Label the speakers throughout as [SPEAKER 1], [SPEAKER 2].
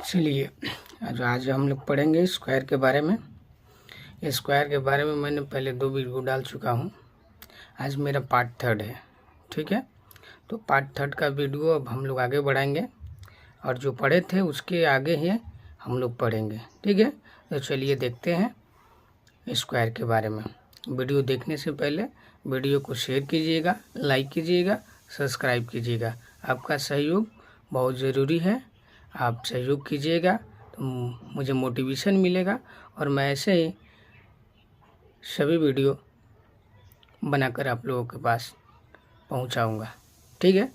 [SPEAKER 1] चलिए आज हम लोग पढ़ेंगे स्क्वायर के बारे में। स्क्वायर के बारे में मैंने पहले 2 वीडियो डाल चुका हूँ। आज मेरा पार्ट 3 है, ठीक है। तो पार्ट 3 का वीडियो अब हम लोग आगे बढ़ाएंगे और जो पढ़े थे उसके आगे ही हम लोग पढ़ेंगे, ठीक है। तो चलिए देखते हैं स्क्वायर के बारे में। वीडियो देखने से पहले वीडियो को शेयर कीजिएगा, लाइक कीजिएगा, सब्सक्राइब कीजिएगा। आपका सहयोग बहुत ज़रूरी है। आप सहयोग कीजिएगा तो मुझे मोटिवेशन मिलेगा और मैं ऐसे ही सभी वीडियो बनाकर आप लोगों के पास पहुंचाऊंगा, ठीक है।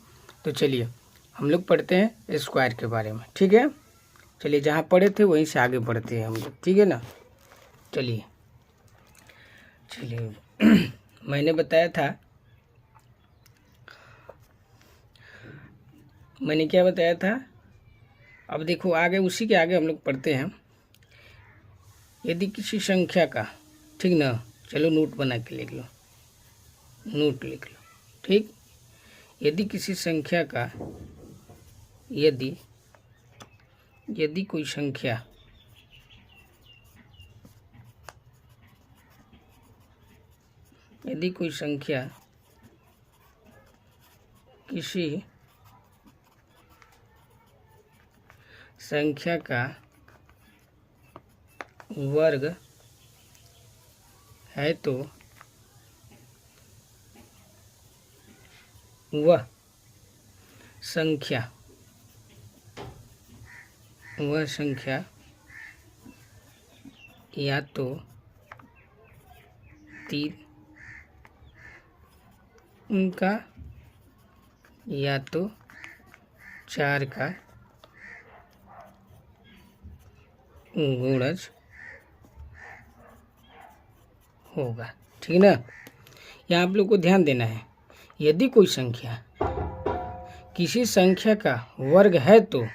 [SPEAKER 1] तो चलिए हम लोग पढ़ते हैं स्क्वायर के बारे में, ठीक है। चलिए जहाँ पढ़े थे वहीं से आगे बढ़ते हैं हम लोग, ठीक है ना। चलिए मैंने बताया था, मैंने क्या बताया था। अब देखो आगे, उसी के आगे हम लोग पढ़ते हैं। यदि किसी संख्या का, ठीक ना, चलो नोट बना के लिख लो, नोट लिख लो, ठीक। यदि किसी संख्या का, यदि कोई संख्या किसी संख्या का वर्ग है तो वह संख्या या तो 3 का या तो 4 का गुणज होगा, ठीक ना। यहाँ आप लोग को ध्यान देना है। यदि कोई संख्या किसी संख्या का वर्ग है तो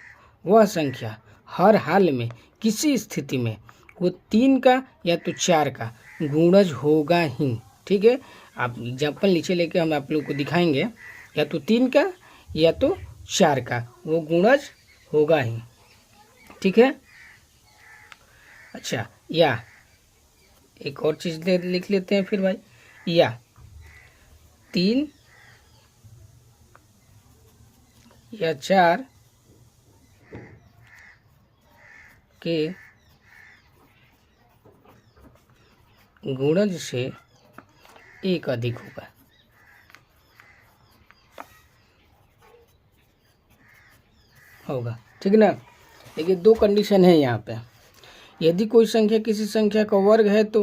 [SPEAKER 1] वह संख्या हर हाल में, किसी स्थिति में, वो 3 का या तो 4 का गुणज होगा ही, ठीक है। आप एग्जाम्पल नीचे लेके हम आप लोग को दिखाएंगे। या तो 3 का या तो 4 का वो गुणज होगा ही, ठीक है। अच्छा, या एक और चीज़ लिख लेते हैं फिर भाई, या 3 या 4 के गुणज से 1 अधिक होगा, ठीक ना। देखिए 2 कंडीशन है यहाँ पे। यदि कोई संख्या किसी संख्या का वर्ग है तो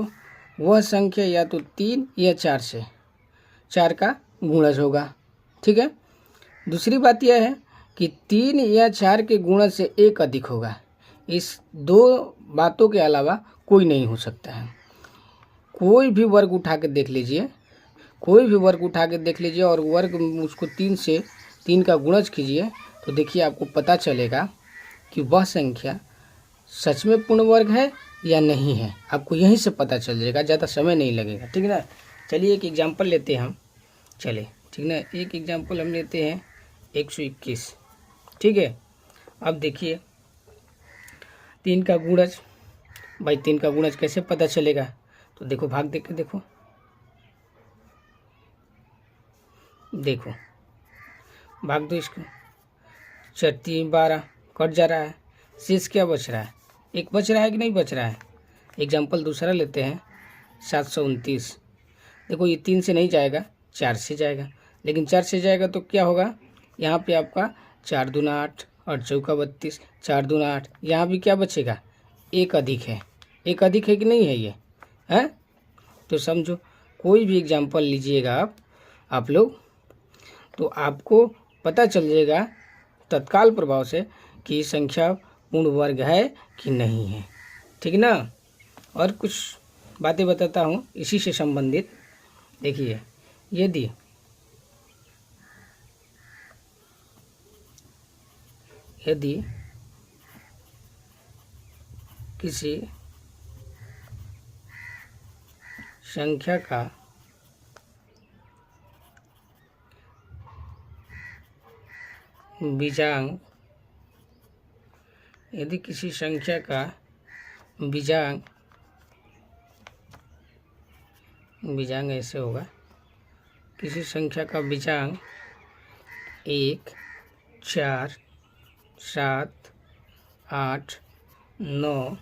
[SPEAKER 1] वह संख्या या तो 3 या 4 से 4 का गुणज होगा, ठीक है। दूसरी बात यह है कि 3 या 4 के गुणज से 1 अधिक होगा। इस 2 बातों के अलावा कोई नहीं हो सकता है। कोई भी वर्ग उठा के देख लीजिए, और वर्ग उसको 3 से 3 का गुणज कीजिए तो देखिए आपको पता चलेगा कि वह संख्या सच में पूर्ण वर्ग है या नहीं है। आपको यहीं से पता चल जाएगा, ज़्यादा समय नहीं लगेगा, ठीक है ना। चलिए एक एग्जांपल लेते हैं हम, चलिए ठीक ना। एक एग्जांपल हम लेते हैं 121, ठीक है। अब देखिए 3 का गुणज, भाई 3 का गुणज कैसे पता चलेगा। तो देखो भाग देख के देखो भाग दो इसको। 4 3 12 कट जा रहा है, शेष क्या बच रहा है, 1 बच रहा है कि नहीं बच रहा है। एग्जाम्पल दूसरा लेते हैं 729। देखो ये 3 से नहीं जाएगा, 4 से जाएगा। लेकिन 4 से जाएगा तो क्या होगा, यहाँ पे आपका 4 दूना 8 और चौका 32, 4 दूना 8। यहाँ भी क्या बचेगा, 1 अधिक है। 1 अधिक है कि नहीं है ये, है। तो समझो कोई भी एग्जाम्पल लीजिएगा आप लोग, तो आपको पता चल जाएगा तत्काल प्रभाव से कि संख्या पूर्ण वर्ग है कि नहीं है, ठीक ना। और कुछ बातें बताता हूँ इसी से संबंधित। देखिए यदि किसी संख्या का बीजांक यदि किसी संख्या का बीजांक ऐसे होगा, किसी संख्या का बीजांक 1, 4, 7, 8, 9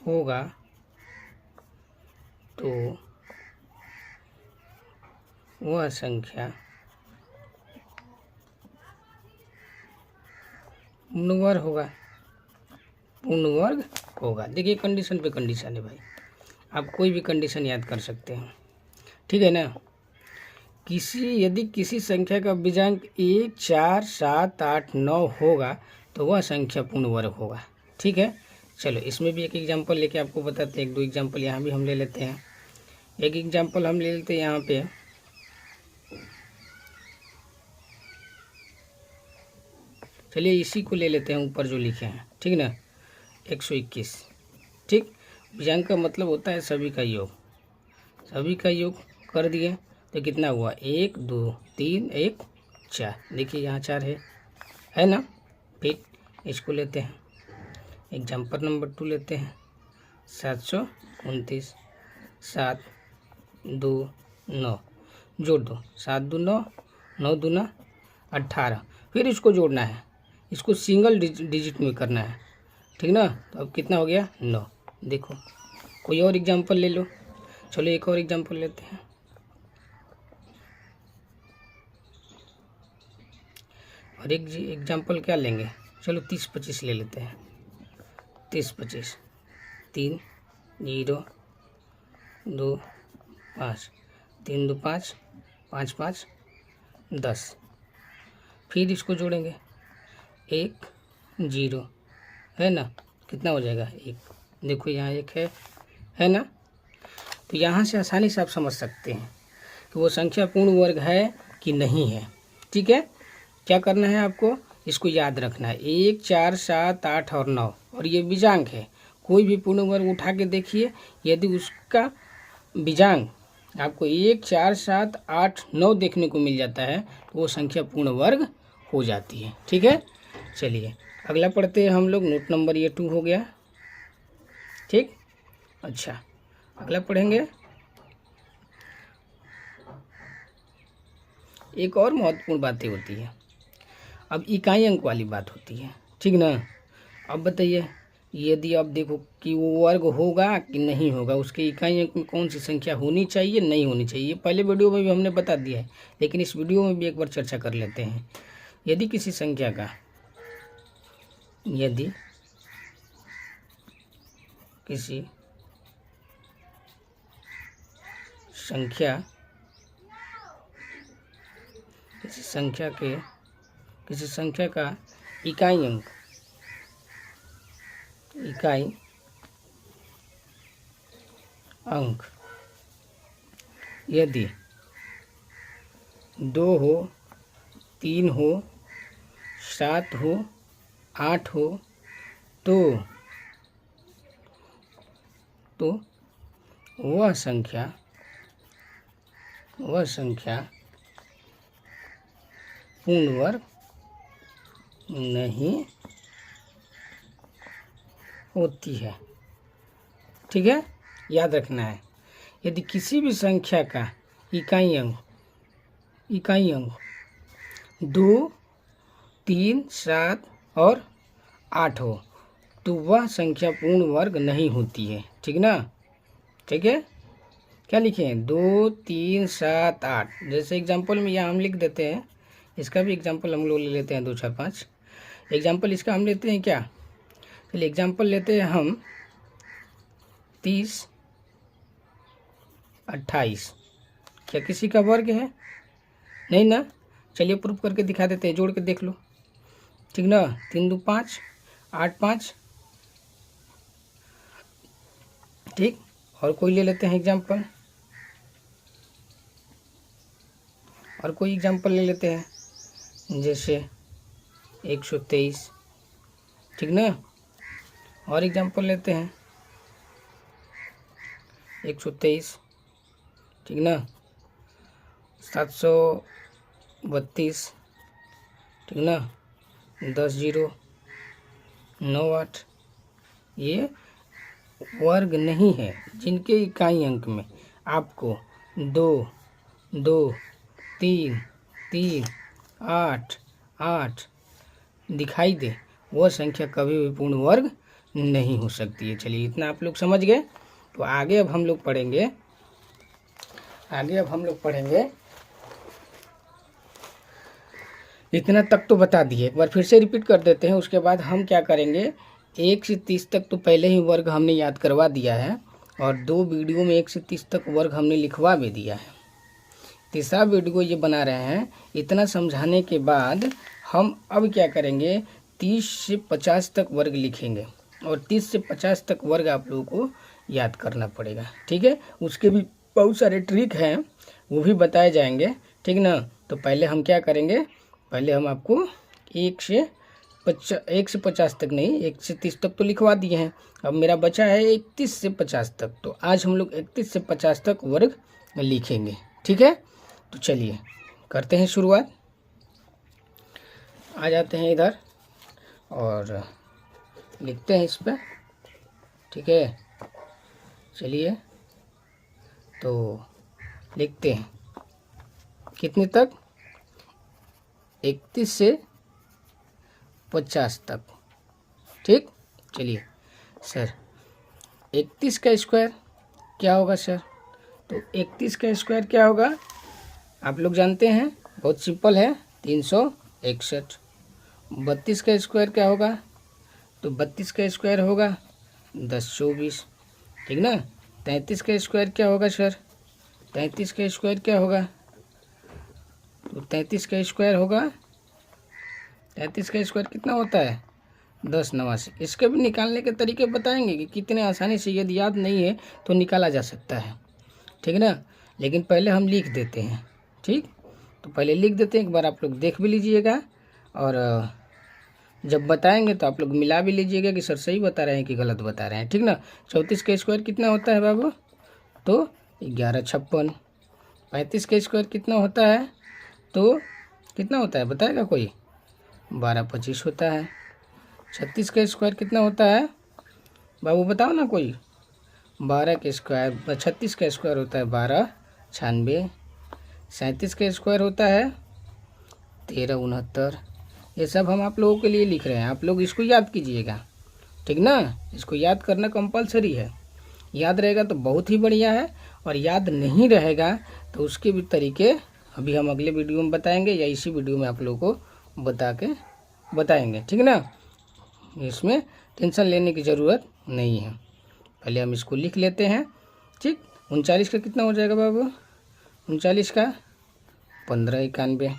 [SPEAKER 1] होगा तो वह संख्या पूर्णवर्ग होगा। देखिए कंडीशन पे कंडीशन है भाई, आप कोई भी कंडीशन याद कर सकते हैं, ठीक है ना। यदि किसी संख्या का बीजांक 1, 4, 7, 8, 9 होगा तो वह संख्या पूर्ण वर्ग होगा, ठीक है। चलो इसमें भी एक एग्जांपल लेके आपको बताते हैं, 1-2 एग्जांपल यहाँ भी हम ले लेते हैं। एक एग्जांपल हम ले लेते हैं यहाँ पे, चलिए इसी को ले लेते हैं, ऊपर जो लिखे हैं, ठीक ना, 121, ठीक। बीजांक का मतलब होता है सभी का योग, सभी का योग कर दिए तो कितना हुआ, 1, 2, 3, 1, 4। देखिए यहाँ 4 है ना। फिर इसको लेते हैं, एग्जाम्पल नंबर 2 लेते हैं, 729, 7, 2, 9, जोड़ दो, 7 2 9, 9 2 18। फिर इसको जोड़ना है, इसको सिंगल डिजिट में करना है, ठीक ना। तो अब कितना हो गया, 9। देखो कोई और एग्जांपल ले लो, चलो एक और एग्जांपल लेते हैं। और एक एग्जांपल क्या लेंगे, चलो 30-25 ले लेते हैं। 30-25, 3 0 2 5, 3 2 5, 5 5 10। फिर इसको जोड़ेंगे, 1 0 है ना, कितना हो जाएगा, 1। देखो यहाँ 1 है ना। तो यहाँ से आसानी से आप समझ सकते हैं कि वो संख्या पूर्ण वर्ग है कि नहीं है, ठीक है। क्या करना है आपको, इसको याद रखना है, 1, 4, 7, 8 और 9, और ये बीजांक है। कोई भी पूर्ण वर्ग उठा के देखिए, यदि उसका बीजांक आपको 1, 4, 7, 8, 9 देखने को मिल जाता है तो वो संख्या पूर्ण वर्ग हो जाती है, ठीक है। चलिए अगला पढ़ते हैं हम लोग, नोट नंबर ये 2 हो गया, ठीक। अच्छा अगला पढ़ेंगे, एक और महत्वपूर्ण बातें होती है, अब इकाई अंक वाली बात होती है, ठीक ना। अब बताइए, यदि आप देखो कि वो वर्ग होगा कि नहीं होगा, उसके इकाई अंक में कौन सी संख्या होनी चाहिए, नहीं होनी चाहिए, पहले वीडियो में भी हमने बता दिया है, लेकिन इस वीडियो में भी एक बार चर्चा कर लेते हैं। यदि किसी संख्या का, यदि किसी संख्या का इकाई अंक यदि 2 हो, 3 हो, 7 हो, 8 हो तो वह संख्या पूर्ण वर्ग नहीं होती है, ठीक है। याद रखना है, यदि किसी भी संख्या का इकाई अंक 2, 3, 7 और 8 हो तो वह संख्या पूर्ण वर्ग नहीं होती है, ठीक ना, ठीक है। क्या लिखे हैं, 2, 3, 7, 8, जैसे एग्जांपल में यहाँ हम लिख देते हैं, इसका भी एग्जांपल हम लोग ले लेते हैं, 2, 4, 5 एग्जांपल इसका हम लेते हैं। क्या, चलिए एग्जांपल लेते हैं हम 30, 28, क्या किसी का वर्ग है, नहीं ना। चलिए प्रूफ करके दिखा देते हैं, जोड़ के देख लो, ठीक ना। 3 2 5, 8 5, ठीक। और कोई ले लेते हैं एग्जांपल, और कोई एग्जांपल ले लेते हैं, जैसे 123, ठीक ना। और एग्जांपल लेते हैं 123, ठीक ना। 732, ठीक ना। 10 जीरो 9 8। ये वर्ग नहीं है, जिनके इकाई अंक में आपको 2 2 3 3 8 8 दिखाई दे, वो संख्या कभी भी पूर्ण वर्ग नहीं हो सकती है। चलिए इतना आप लोग समझ गए। तो आगे अब हम लोग पढ़ेंगे इतना तक तो बता दिए, एक बार फिर से रिपीट कर देते हैं। उसके बाद हम क्या करेंगे, 1 से 30 तक तो पहले ही वर्ग हमने याद करवा दिया है, और 2 वीडियो में 1 से 30 तक वर्ग हमने लिखवा भी दिया है। तीसरा वीडियो ये बना रहे हैं। इतना समझाने के बाद हम अब क्या करेंगे, 30 से 50 तक वर्ग लिखेंगे, और 30 से 50 तक वर्ग आप लोगों को याद करना पड़ेगा। ठीक है, उसके भी बहुत सारे ट्रिक हैं, वो भी बताए जाएंगे। ठीक ना। तो पहले हम क्या करेंगे, पहले हम आपको 1 से 50 तक नहीं, 1 से 30 तक तो लिखवा दिए हैं। अब मेरा बचा है 31 से 50 तक। तो आज हम लोग 31 से 50 तक वर्ग लिखेंगे। ठीक है, तो चलिए करते हैं शुरुआत। आ जाते हैं इधर और लिखते हैं इस पर। ठीक है, चलिए तो लिखते हैं कितने तक, 31 से 50 तक। ठीक, चलिए सर 31 का स्क्वायर क्या होगा सर? तो 31 का स्क्वायर क्या होगा, आप लोग जानते हैं, बहुत सिंपल है, 361। 32 का स्क्वायर क्या होगा, तो 32 का स्क्वायर होगा 1024। ठीक ना। 33 का स्क्वायर क्या होगा सर? 33 का स्क्वायर क्या होगा, तो 33 का स्क्वायर होगा, 33 का स्क्वायर कितना होता है, 1089। इसके भी निकालने के तरीके बताएंगे कि कितने आसानी से, यदि याद नहीं है तो निकाला जा सकता है। ठीक ना, लेकिन पहले हम लिख देते हैं। ठीक, तो पहले लिख देते हैं, एक बार आप लोग देख भी लीजिएगा, और जब बताएंगे तो आप लोग मिला भी लीजिएगा कि सर सही बता रहे हैं कि गलत बता रहे हैं। ठीक ना। 34 का स्क्वायर कितना होता है बाबू, तो 1156। 35 का स्क्वायर कितना होता है, तो कितना होता है बताएगा कोई, 1225 होता है। 36 का स्क्वायर कितना होता है बाबू, बताओ ना कोई। 12 का स्क्वायर, 36 का स्क्वायर होता है 1296। 37 का स्क्वायर होता है 1369। ये सब हम आप लोगों के लिए लिख रहे हैं, आप लोग इसको याद कीजिएगा। ठीक ना, इसको याद करना कंपलसरी है। याद रहेगा तो बहुत ही बढ़िया है, और याद नहीं रहेगा तो उसके भी तरीके अभी हम अगले वीडियो में बताएंगे, या इसी वीडियो में आप लोगों को बताएंगे। ठीक ना, इसमें टेंशन लेने की ज़रूरत नहीं है। पहले हम इसको लिख लेते हैं। ठीक, 39 का कितना हो जाएगा बाबू, 39 का 1591।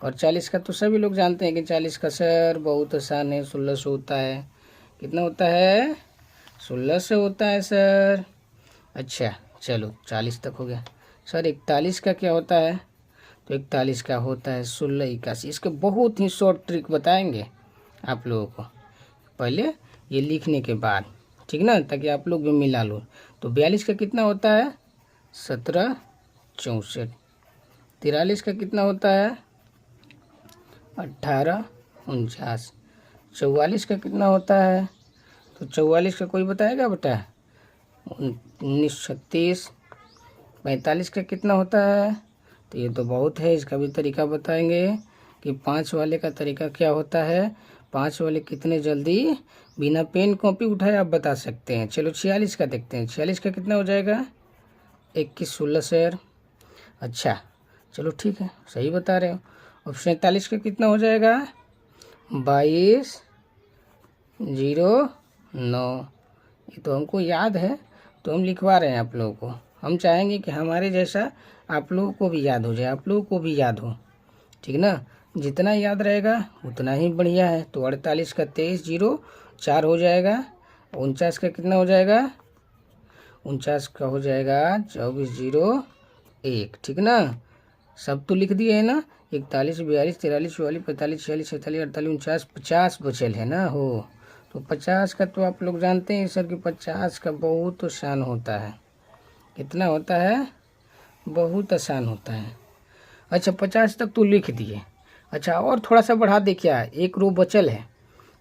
[SPEAKER 1] और 40 का तो सभी लोग जानते हैं कि 40 का सर बहुत आसान है, 1600 होता है। कितना होता है, 1600 होता है सर। अच्छा चलो 40 तक हो गया। सर 41 का क्या होता है, तो 41 का होता है 1681। इसके बहुत ही शॉर्ट ट्रिक बताएंगे आप लोगों को, पहले ये लिखने के बाद। ठीक ना, ताकि आप लोग भी मिला लो। तो 42 का कितना होता है, 1764। 43 का कितना होता है, 1849। 44 का कितना होता है, तो 44 का कोई बताएगा बेटा, 1936। 45 का कितना होता है, तो ये तो बहुत है, इसका भी तरीका बताएंगे कि 5 वाले का तरीका क्या होता है। 5 वाले कितने जल्दी बिना पेन कॉपी उठाए आप बता सकते हैं। चलो 46 का देखते हैं। 46 का कितना हो जाएगा, 2116 सर। अच्छा चलो ठीक है, सही बता रहे हो। और 47 का कितना हो जाएगा, 2209। ये तो हमको याद है, तो हम लिखवा रहे हैं आप लोगों को। हम चाहेंगे कि हमारे जैसा आप लोगों को भी याद हो जाए, आप लोगों को भी याद हो। ठीक ना, जितना याद रहेगा उतना ही बढ़िया है। तो 48 का 2304 हो जाएगा। 49 का कितना हो जाएगा, 49 का हो जाएगा 2401। ठीक ना, सब तो लिख दिए है ना। 41 42 43 44 45 46 47 48 49 50 बचल है ना हो। तो 50 का तो आप लोग जानते हैं सर कि 50 का बहुत आसान होता है। कितना होता है, बहुत आसान होता है। अच्छा 50 तक तो लिख दिए, अच्छा, और थोड़ा सा बढ़ा दे क्या, एक रो बचल है,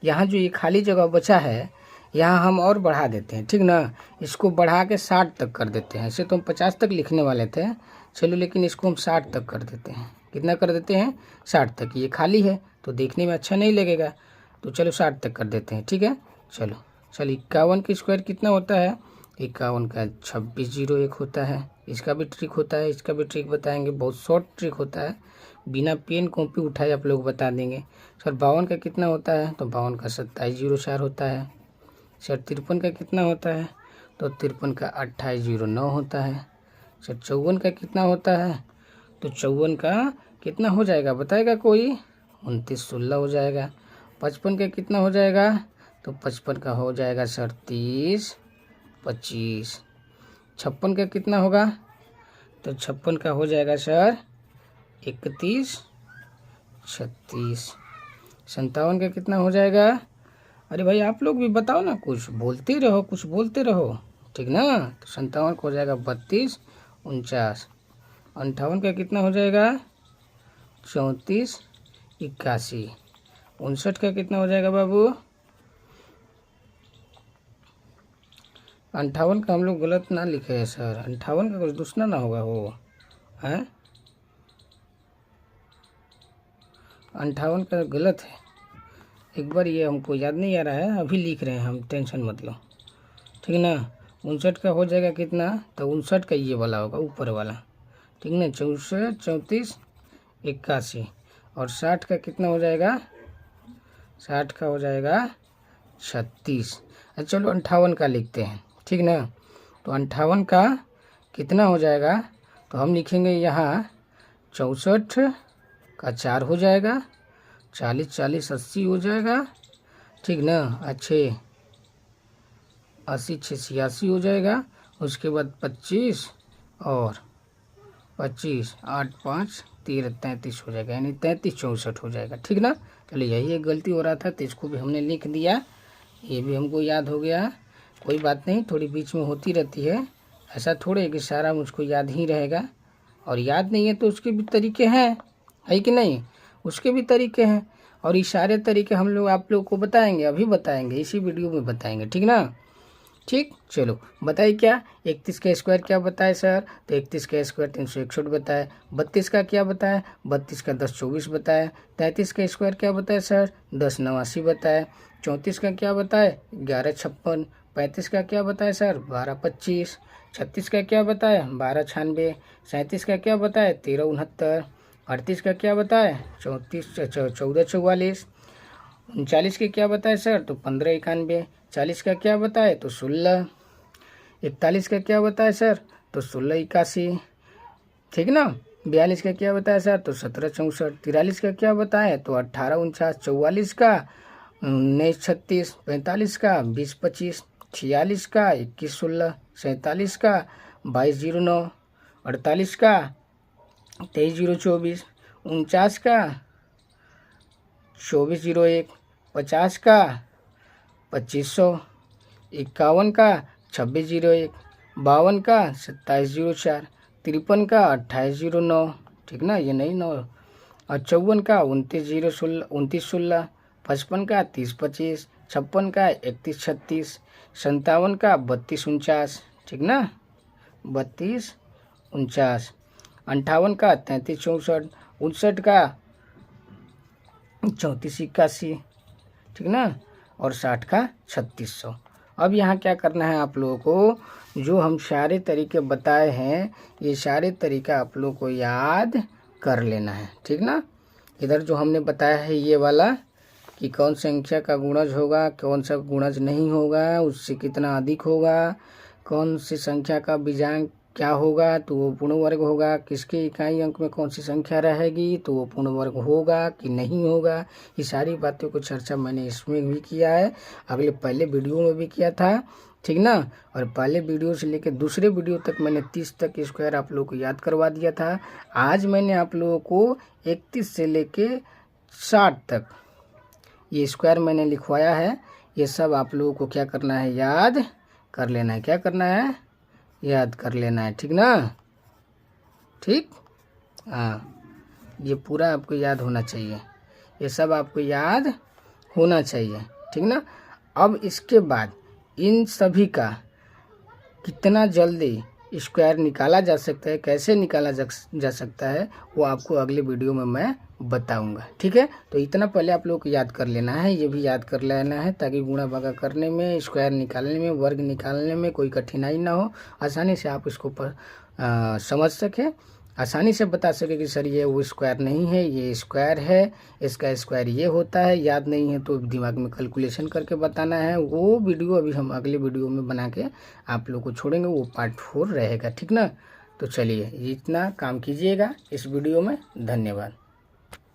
[SPEAKER 1] यहाँ जो ये खाली जगह बचा है यहाँ हम और बढ़ा देते हैं, ठीक ना। इसको बढ़ा के 60 तक कर देते हैं। ऐसे तो हम 50 तक लिखने वाले थे, चलो, लेकिन इसको हम 60 तक कर देते हैं। कितना कर देते हैं, 60 तक। ये खाली है तो देखने में अच्छा नहीं लगेगा, तो चलो 60 तक कर देते हैं, ठीक है। चलो 51 की स्क्वायर कितना होता है, 51 का 2601 होता है। इसका भी ट्रिक होता है, इसका भी ट्रिक बताएंगे, बहुत शॉर्ट ट्रिक होता है, बिना पेन कॉपी उठाए आप लोग बता देंगे। सर 52 का कितना होता है, तो 52 का 2704 होता है। सर 53 का कितना होता है, तो 53 का 2809 होता है। सर 54 का कितना होता है, तो 54 का कितना हो जाएगा बताएगा कोई, 2916 हो जाएगा। 55 का कितना हो जाएगा, तो 55 का हो जाएगा सर 3025। 56 का कितना होगा, तो 56 का हो जाएगा सर 3136। 57 का कितना हो जाएगा, अरे भाई आप लोग भी बताओ ना, कुछ बोलते रहो, कुछ बोलते रहो, ठीक ना। तो 57 का हो जाएगा 3249। 58 का कितना हो जाएगा 3481। 59 का कितना हो जाएगा बाबू, 58 का हम लोग गलत ना लिखे हैं सर, 58 का कुछ दूसरा ना होगा वो है, 58 का गलत है। एक बार ये हमको याद नहीं आ रहा है, अभी लिख रहे हैं हम, टेंशन मत लो, ठीक ना। 59 का हो जाएगा कितना, तो 59 का ये वाला होगा ऊपर वाला, ठीक ना। 64 34 81। और 60 का कितना हो जाएगा, 60 का हो जाएगा 36। अच्छा चलो 58 का लिखते हैं, ठीक ना। तो 58 का कितना हो जाएगा, तो हम लिखेंगे यहाँ 64 का 4 हो जाएगा, 40 40 80 हो जाएगा, ठीक ना। अच्छे 80 6 86 हो जाएगा। उसके बाद 25 और 25 8 5 13 33 हो जाएगा, यानी 33 64 हो जाएगा, ठीक ना। चलिए यही एक गलती हो रहा था तो इसको भी हमने लिख दिया, ये भी हमको याद हो गया। कोई बात नहीं, थोड़ी बीच में होती रहती है, ऐसा थोड़े कि सारा मुझको याद ही रहेगा, और याद नहीं है तो उसके भी तरीके हैं, है कि नहीं, उसके भी तरीके हैं। और ये सारे तरीके हम लोग आप लोग को बताएंगे, अभी बताएंगे, इसी वीडियो में बताएंगे, ठीक ना। ठीक, चलो बताइए क्या, 31 का स्क्वायर क्या बताए सर, तो 31 का स्क्वायर 361 बताए। 32 का क्या बताए, 32 का 1024 बताए। 33 का स्क्वायर क्या बताए सर, 1089 बताए। 34 का क्या बताए, 1156। 35 का क्या बताए सर, 1225। 36 का क्या बताए, 1296। 37 का क्या बताए, 1369। 38 का क्या बताए, 1444। 39 के क्या बताए सर, तो 1591। 40 का क्या बताए, तो 16। 41 का क्या बताए सर, तो 1681, ठीक ना। 42 का क्या बताया सर, तो 1764। 43 का क्या बताए, तो 1849। 44 का 1936। 45 का 2025। 46 का 2116। 47 का 2209। 48 का 23024। 49 का 2401। 50 का 2500। 51 का 2601। 52 का 2704। 53 का 2809, ठीक ना, ये नहीं 9। और 54 का 2916। 55 का 3025। 56 का 3136। 57 का 3249, ठीक ना, 3249। 58 का 3364। 59 का 3481, ठीक ना, और 60 का 3600। अब यहाँ क्या करना है आप लोगों को, जो हम सारे तरीके बताए हैं ये सारे तरीका आप लोगों को याद कर लेना है, ठीक ना। इधर जो हमने बताया है ये वाला कि कौन संख्या का गुणज होगा, कौन सा गुणज नहीं होगा, उससे कितना अधिक होगा, कौन सी संख्या का बीजांक क्या होगा तो वो पूर्ण वर्ग होगा, किसके इकाई अंक में कौन सी संख्या रहेगी तो वो पूर्ण वर्ग होगा कि नहीं होगा, ये सारी बातों को चर्चा मैंने इसमें भी किया है, अगले पहले वीडियो में भी किया था, ठीक ना। और पहले वीडियो से लेकर दूसरे वीडियो तक मैंने 30 तक स्क्वायर आप लोगों को याद करवा दिया था। आज मैंने आप लोगों को 31 से लेके 60 तक ये स्क्वायर मैंने लिखवाया है, ये सब आप लोगों को क्या करना है, याद कर लेना है। क्या करना है, याद कर लेना है, ठीक ना, ठीक। हाँ ये पूरा आपको याद होना चाहिए, ये सब आपको याद होना चाहिए, ठीक ना। अब इसके बाद इन सभी का कितना जल्दी स्क्वायर निकाला जा सकता है, कैसे निकाला जा सकता है, वो आपको अगले वीडियो में मैं बताऊंगा, ठीक है। तो इतना पहले आप लोग को याद कर लेना है, ये भी याद कर लेना है, ताकि गुणा भागा करने में, स्क्वायर निकालने में, वर्ग निकालने में कोई कठिनाई ना हो, आसानी से आप इसको समझ सकें, आसानी से बता सके कि सर ये वो स्क्वायर नहीं है, ये स्क्वायर है, इसका स्क्वायर ये होता है। याद नहीं है तो दिमाग में कैलकुलेशन करके बताना है। वो वीडियो अभी हम अगले वीडियो में बना के आप लोग को छोड़ेंगे, वो पार्ट 4 रहेगा, ठीक ना। तो चलिए इतना काम कीजिएगा इस वीडियो में। धन्यवाद।